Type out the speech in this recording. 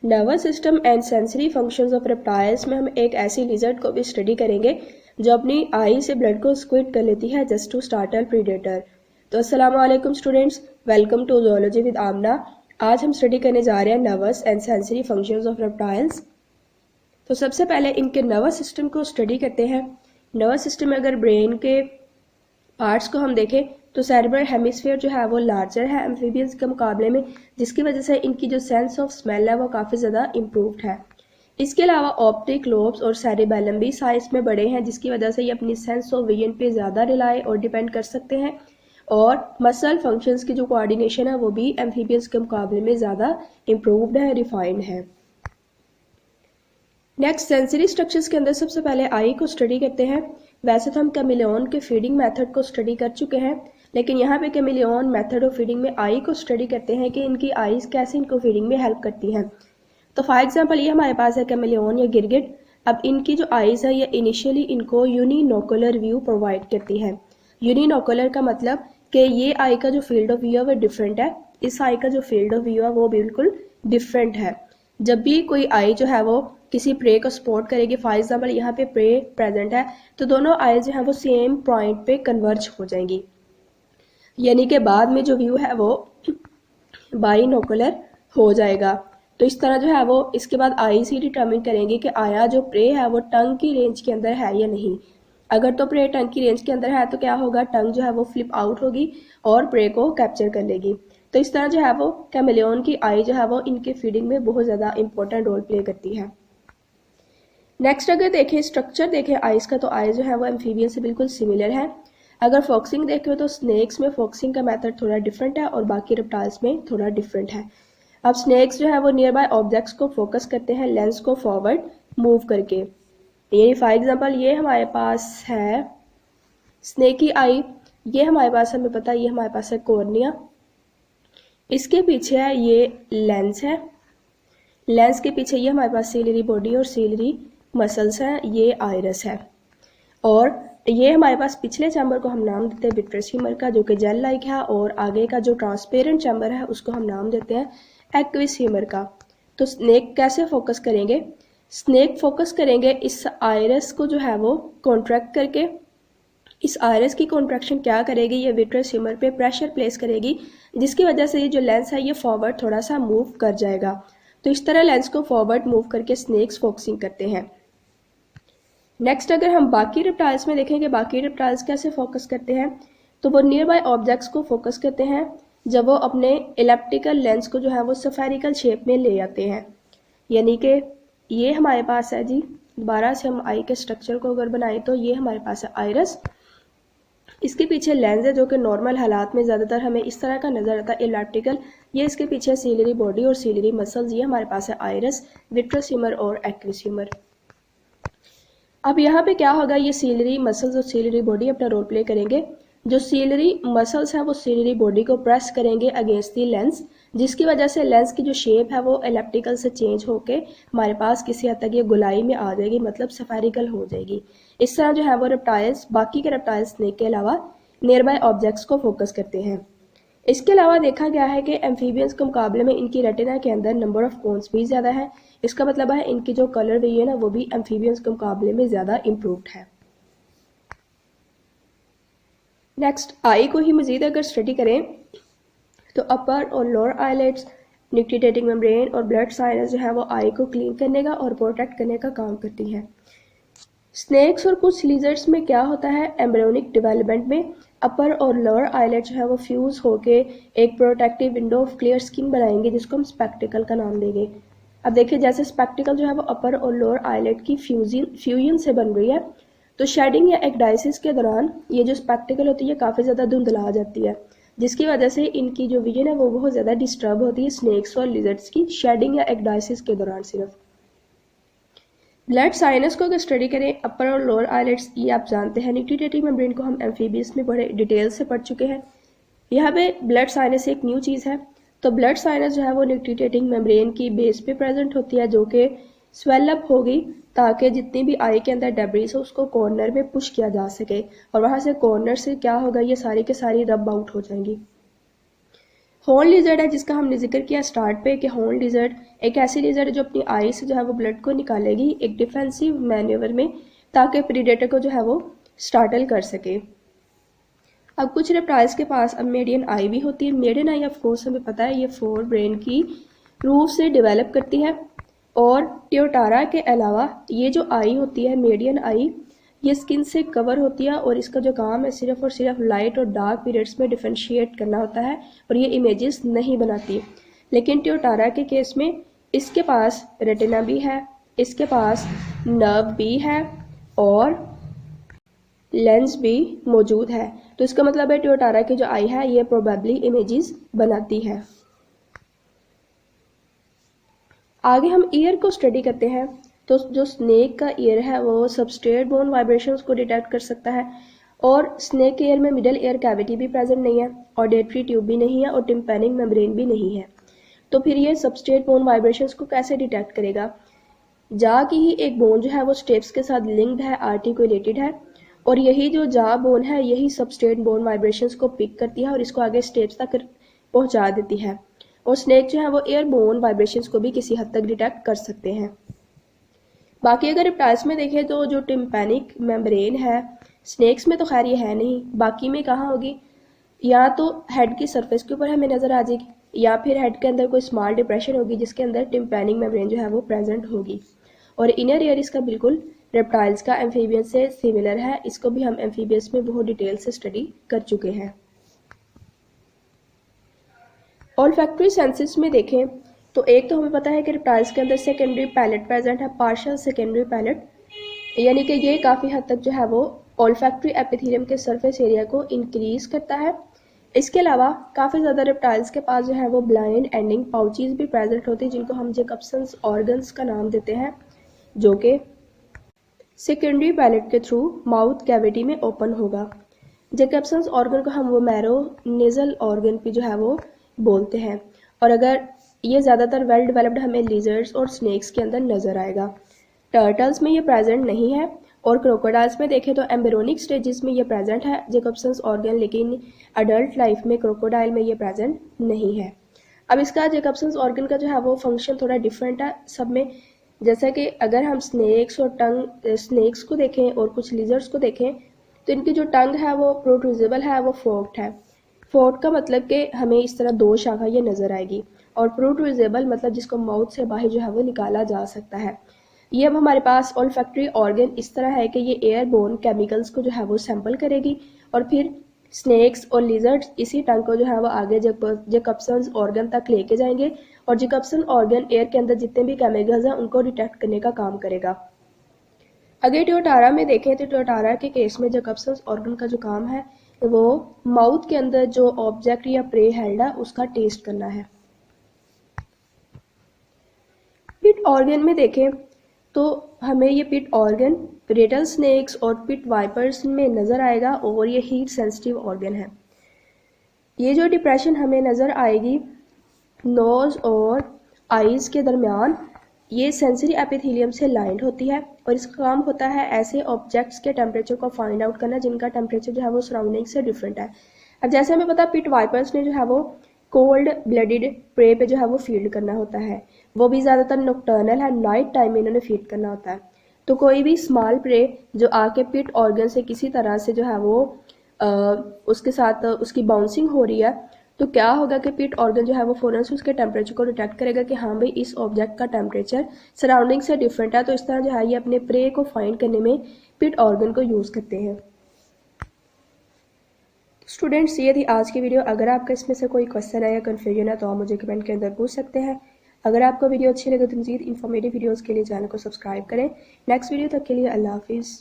Nervous system and sensory functions of reptiles में हम एक ऐसी लिजर्ड को भी स्टडी करेंगे जो अपनी आई से ब्लड को स्क्विड कर लेती है जस्ट टू स्टार्टल प्रीडेटर। तो अस्सलाम वालेकुम students, welcome to zoology with Amna. आज हम स्टडी करने जा रहे हैं nervous and sensory functions of reptiles. तो सबसे पहले इनके नर्वस सिस्टम को स्टडी करते हैं। नर्वस सिस्टम में अगर ब्रेन के पार्ट्स को हम देखें तो सेरेब्रल हेमिस्फीयर जो है वो लार्जर है एम्फीबियंस के मुकाबले में, जिसकी वजह से इनकी जो सेंस ऑफ स्मेल है वो काफ़ी ज़्यादा इम्प्रूव्ड है। इसके अलावा ऑप्टिक लोब्स और सेरिबेलम भी साइज में बड़े हैं, जिसकी वजह से ये अपनी सेंस ऑफ विजन पे ज़्यादा रिलाई और डिपेंड कर सकते हैं। और मसल फंक्शंस की जो कोऑर्डिनेशन है वो भी एम्फीबियंस के मुकाबले में ज़्यादा इम्प्रूव्ड है, रिफाइंड है। नेक्स्ट सेंसरी स्ट्रक्चर्स के अंदर सबसे पहले आई को स्टडी करते हैं। वैसे तो हम कैमिलियन के फीडिंग मेथड को स्टडी कर चुके हैं, लेकिन यहाँ पे कैमिलियन मेथड ऑफ फीडिंग में आई को स्टडी करते हैं कि इनकी आईज कैसे इनको फीडिंग में हेल्प करती हैं। तो फॉर एग्जांपल ये हमारे पास है कैमिलियन या गिरगिट। अब इनकी जो आईज है ये इनिशियली इनको यूनिनोकुलर व्यू प्रोवाइड करती है। यूनिनोकुलर का मतलब कि ये आई का जो फील्ड ऑफ व्यू है वो डिफरेंट है, इस आई का जो फील्ड ऑफ व्यू है वो बिल्कुल डिफरेंट है। जब भी कोई आई जो है वो किसी प्रे को सपोर्ट करेगी, फॉर एग्जाम्पल यहाँ पे प्रे प्रेजेंट है, तो दोनों आईज जो है वो सेम पॉइंट पे कन्वर्ज हो जाएंगी, यानी कि बाद में जो व्यू है वो बाइनोकुलर हो जाएगा। तो इस तरह जो है वो इसके बाद आई से डिटर्मिन करेंगे कि आया जो प्रे है वो टंग की रेंज के अंदर है या नहीं। अगर तो प्रे टंग की रेंज के अंदर है तो क्या होगा, टंग जो है वो फ्लिप आउट होगी और प्रे को कैप्चर कर लेगी। तो इस तरह जो है वो कैमिलियन की आई जो है वो इनके फीडिंग में बहुत ज़्यादा इंपॉर्टेंट रोल प्ले करती है। नेक्स्ट अगर देखें स्ट्रक्चर देखें आइज का, तो आइज जो है वो एम्फीबियन से बिल्कुल सिमिलर है। अगर फोकसिंग देखें तो स्नेक्स में फोकसिंग का मेथड थोड़ा डिफरेंट है और बाकी रेप्टाइल्स में थोड़ा डिफरेंट है। अब स्नेक्स जो है वो नियर बाय ऑब्जेक्ट्स को फोकस करते हैं लेंस को फॉरवर्ड मूव करके। यानी फॉर एग्जांपल ये हमारे पास है स्नेक की आई, ये हमारे पास हमें पता है ये हमारे पास है कॉर्निया, इसके पीछे है ये लेंस है, लेंस के पीछे ये हमारे पास सीलरी बॉडी और सीलरी मसल्स हैं, ये आइरस है। और ये हमारे पास पिछले चैम्बर को हम नाम देते हैं विट्रस ह्यूमर का, जो कि जेल लाइक है, और आगे का जो ट्रांसपेरेंट चैम्बर है उसको हम नाम देते हैं एक्विस ह्यूमर का। तो स्नेक कैसे फोकस करेंगे, स्नेक फोकस करेंगे इस आइरस को जो है वो कॉन्ट्रैक्ट करके। इस आइरस की कॉन्ट्रैक्शन क्या करेगी, ये विट्रस ह्यूमर पे प्रेशर प्लेस करेगी, जिसकी वजह से ये जो लेंस है ये फॉरवर्ड थोड़ा सा मूव कर जाएगा। तो इस तरह लेंस को फॉरवर्ड मूव करके स्नेक्स फोकसिंग करते हैं। नेक्स्ट अगर हम बाकी रेप्टाइल्स में देखें कि बाकी रेप्टाइल्स कैसे फोकस करते हैं, तो वो नियर बाय ऑब्जेक्ट्स को फोकस करते हैं जब वो अपने इलेप्टिकल लेंस को जो है वो स्फेरिकल शेप में ले आते हैं। यानी कि ये हमारे पास है जी, दोबारा से हम आई के स्ट्रक्चर को अगर बनाएं तो ये हमारे पास है आइरस, इसके पीछे लेंस है जो कि नॉर्मल हालात में ज़्यादातर हमें इस तरह का नजर आता है इलेप्टिकल, ये इसके पीछे सीलरी बॉडी और सीलरी मसल्स, ये हमारे पास है आइरस, विट्रस ह्यूमर और एक्विस ह्यूमर। अब यहाँ पे क्या होगा, ये सीलरी मसल्स और सीलरी बॉडी अपना रोल प्ले करेंगे। जो सीलरी मसल्स हैं वो सीलरी बॉडी को प्रेस करेंगे अगेंस्ट दी लेंस, जिसकी वजह से लेंस की जो शेप है वो इलेप्टिकल से चेंज होके हमारे पास किसी हद तक ये गोलाई में आ जाएगी, मतलब स्फेरिकल हो जाएगी। इस तरह जो है वो रेप्टाइल्स बाकी के रेप्टाइल्स स्नेक के अलावा नियर बाय ऑब्जेक्ट्स को फोकस करते हैं। इसके अलावा देखा गया है कि एम्फीबियंस के मुकाबले में इनकी रेटिना के अंदर नंबर ऑफ कोन्स भी ज़्यादा है। इसका मतलब है इनकी जो कलर विजन है वो भी एम्फीबियंस के मुकाबले में ज़्यादा इम्प्रूव्ड है। नेक्स्ट आई को ही मज़ीद अगर स्टडी करें तो अपर और लोअर आईलेट्स, निक्टिटेटिंग मेम्ब्रेन और ब्लड साइनस जो है वो आई को क्लीन करने का और प्रोटेक्ट करने का काम करती हैं। स्नेक्स और कुछ लिजर्ड्स में क्या होता है, एम्ब्रियोनिक डेवलपमेंट में अपर और लोअर आईलेट जो है वो फ्यूज होके एक protective window of clear skin बनाएंगे, जिसको हम स्पेक्टिकल का नाम देंगे। अब देखिए जैसे स्पेक्टिकल जो है वो अपर और लोअर आईलेट की फ्यूजन से बन रही है, तो शेडिंग या एक्डाइसिस के दौरान ये जो स्पेक्टिकल होती है काफ़ी ज़्यादा धुंधला जाती है, जिसकी वजह से इनकी जो विजन है वो बहुत ज़्यादा डिस्टर्ब होती है स्नेक्स और लिजर्ड्स की शेडिंग या एक्डाइसिस के दौरान सिर्फ। ब्लड साइनस को अगर स्टडी करें अपर और लोअर आईलेट्स, ये आप जानते हैं निक्टिटेटिंग मेम्ब्रेन को हम एम्फीबियस में बड़े डिटेल से पढ़ चुके हैं। यहाँ पे ब्लड साइनस एक न्यू चीज़ है। तो ब्लड साइनस जो है वो निक्टिटेटिंग मेम्ब्रेन की बेस पे प्रेजेंट होती है, जो कि स्वेल अप होगी ताकि जितनी भी आई के अंदर डेब्रीज हो उसको कॉर्नर में पुश किया जा सके, और वहाँ से कॉर्नर से क्या होगा, ये सारी के सारी रब आउट हो जाएंगी। हॉर्न लिजर्ड है जिसका हमने जिक्र किया स्टार्ट पे कि हॉर्न लिजर्ड एक ऐसी लिजर्ड है जो अपनी आई से जो है वो ब्लड को निकालेगी एक डिफेंसिव मैन्यूवर में, ताकि प्रीडेटर को जो है वो स्टार्टल कर सके। अब कुछ रेप्टाइल्स के पास अब मीडियन आई भी होती है। मीडियन आई ऑफ कोर्स हमें पता है ये फोर ब्रेन की रूफ से डेवलप करती है। और ट्योटारा के अलावा ये जो आई होती है मीडियन आई, ये स्किन से कवर होती है और इसका जो काम है सिर्फ और सिर्फ लाइट और डार्क पीरियड्स में डिफरेंशिएट करना होता है और ये इमेजेस नहीं बनाती। लेकिन ट्योटारा के केस में इसके पास रेटिना भी है, इसके पास नर्व भी है और लेंस भी मौजूद है। तो इसका मतलब है ट्योटारा की जो आई है ये प्रोबेबली इमेजेस बनाती है। आगे हम ईयर को स्टडी करते हैं। तो जो स्नेक का ईयर है वो सबस्ट्रेट बोन वाइब्रेशंस को डिटेक्ट कर सकता है और स्नेक के ईयर में मिडल ईयर कैविटी भी प्रेजेंट नहीं है, ऑडिटरी ट्यूब भी नहीं है और टिम्पैनिक मेम्ब्रेन भी नहीं है। तो फिर ये सबस्ट्रेट बोन वाइब्रेशंस को कैसे डिटेक्ट करेगा? जा की ही एक बोन जो है वो स्टेप्स के साथ लिंक्ड है, आर्टिकुलेटेड है और यही जो जा बोन है यही सबस्ट्रेट बोन वाइब्रेशंस को पिक करती है और इसको आगे स्टेप्स तक पहुंचा देती है। और स्नेक जो है वो एयर बोन वाइब्रेशंस को भी किसी हद तक डिटेक्ट कर सकते हैं। बाकी अगर रेप्टाइल्स में देखें तो जो टिम्पैनिक मेम्ब्रेन है स्नेक्स में तो खैर ये है नहीं, बाकी में कहाँ होगी? या तो हेड की सरफेस के ऊपर हमें नज़र आ जाएगी या फिर हेड के अंदर कोई स्मॉल डिप्रेशन होगी जिसके अंदर टिम्पैनिक मेम्ब्रेन जो है वो प्रेजेंट होगी। और इनर ईयर इसका बिल्कुल रेप्टाइल्स का एम्फीबियन से सिमिलर है, इसको भी हम एम्फीबियंस में बहुत डिटेल से स्टडी कर चुके हैं। ऑल्फैक्टरी सेंसेस में देखें तो एक तो हमें पता है कि रेप्टाइल्स के अंदर सेकेंडरी पैलेट प्रेजेंट है, पार्शियल सेकेंडरी पैलेट, यानी कि ये काफ़ी हद तक जो है वो ऑल्फैक्टरी एपिथेलियम के सरफेस एरिया को इंक्रीज करता है। इसके अलावा काफ़ी ज़्यादा रेप्टाइल्स के पास जो है वो ब्लाइंड एंडिंग पाउचेस भी प्रेजेंट होती हैं जिनको हम जेकब्सन्स ऑर्गन्स का नाम देते हैं, जो कि सेकेंडरी पैलेट के थ्रू माउथ कैविटी में ओपन होगा। जेकब्सन्स ऑर्गन को हम वो मैरो नेजल ऑर्गन भी जो है वो बोलते हैं और अगर ये ज़्यादातर वेल डेवलप्ड हमें लिजर्ड्स और स्नेक्स के अंदर नज़र आएगा। टर्टल्स में ये प्रेजेंट नहीं है और क्रोकोडाइल्स में देखें तो एम्ब्रियोनिक स्टेजेस में ये प्रेजेंट है जेकब्सन्स ऑर्गन, लेकिन अडल्ट लाइफ में क्रोकोडाइल में ये प्रेजेंट नहीं है। अब इसका जेकब्सन्स ऑर्गन का जो है वो फंक्शन थोड़ा डिफरेंट है सब में। जैसा कि अगर हम स्नेक्स को देखें और कुछ लिजर्ड्स को देखें तो इनकी जो टंग है वो प्रोट्रूजिबल है, वो फोर्क्ड है। फोर्क्ड का मतलब कि हमें इस तरह दो शाखा ये नज़र आएगी और प्रोट्रूजिबल मतलब जिसको माउथ से बाहर जो है वो निकाला जा सकता है। ये अब हमारे पास ऑल्फैक्टरी ऑर्गन इस तरह है कि ये एयरबोर्न केमिकल्स को जो है वो सैंपल करेगी और फिर स्नेक्स और लिजर्ड्स इसी टंग को जो है वो आगे जेकब्सन्स ऑर्गन तक लेके जाएंगे और जेकब्सन ऑर्गन एयर के अंदर जितने भी केमिकल्स हैं उनको डिटेक्ट करने का काम करेगा। अगर ट्योटारा में देखें तो ट्योटारा के केस में जेकब्सन्स ऑर्गन का जो काम है वो माउथ के अंदर जो ऑब्जेक्ट या प्रे हेल्ड है उसका टेस्ट करना है। पिट ऑर्गन में देखें तो हमें ये पिट ऑर्गन रेटल स्नेक्स और पिट वाइपर्स में नज़र आएगा और ये हीट सेंसिटिव ऑर्गन है। ये जो डिप्रेशन हमें नज़र आएगी नोज और आईज के दरमियान, ये सेंसरी एपिथेलियम से लाइंड होती है और इसका काम होता है ऐसे ऑब्जेक्ट्स के टेम्परेचर को फाइंड आउट करना जिनका टेम्परेचर जो है वो सराउंडिंग से डिफरेंट है। अब जैसे हमें पता पिट वाइपर्स ने जो है वो कोल्ड ब्लडेड प्रे पे जो है वो फीड करना होता है, वो भी ज़्यादातर नॉकटर्नल है, नाइट टाइम में इन्होंने फीड करना होता है। तो कोई भी स्मॉल प्रे जो आके पिट ऑर्गन से किसी तरह से जो है वो उसके साथ उसकी बाउंसिंग हो रही है तो क्या होगा कि पिट ऑर्गन जो है वो फ़ौरन से उसके टेम्परेचर को डिटेक्ट करेगा कि हाँ भाई इस ऑब्जेक्ट का टेम्परेचर सराउंडिंग से डिफरेंट है। तो इस तरह जो है ये अपने प्रे को फाइंड करने में पिट ऑर्गन को यूज़ करते हैं। स्टूडेंट्स ये थी आज की वीडियो। अगर आपका इसमें से कोई क्वेश्चन है या कन्फ्यूजन है तो आप मुझे कमेंट के अंदर पूछ सकते हैं। अगर आपको वीडियो अच्छी लगे तो मज़ीद इन्फॉर्मेटिव वीडियोज़ के लिए चैनल को सब्सक्राइब करें। नेक्स्ट वीडियो तक के लिए अल्लाह हाफिज़।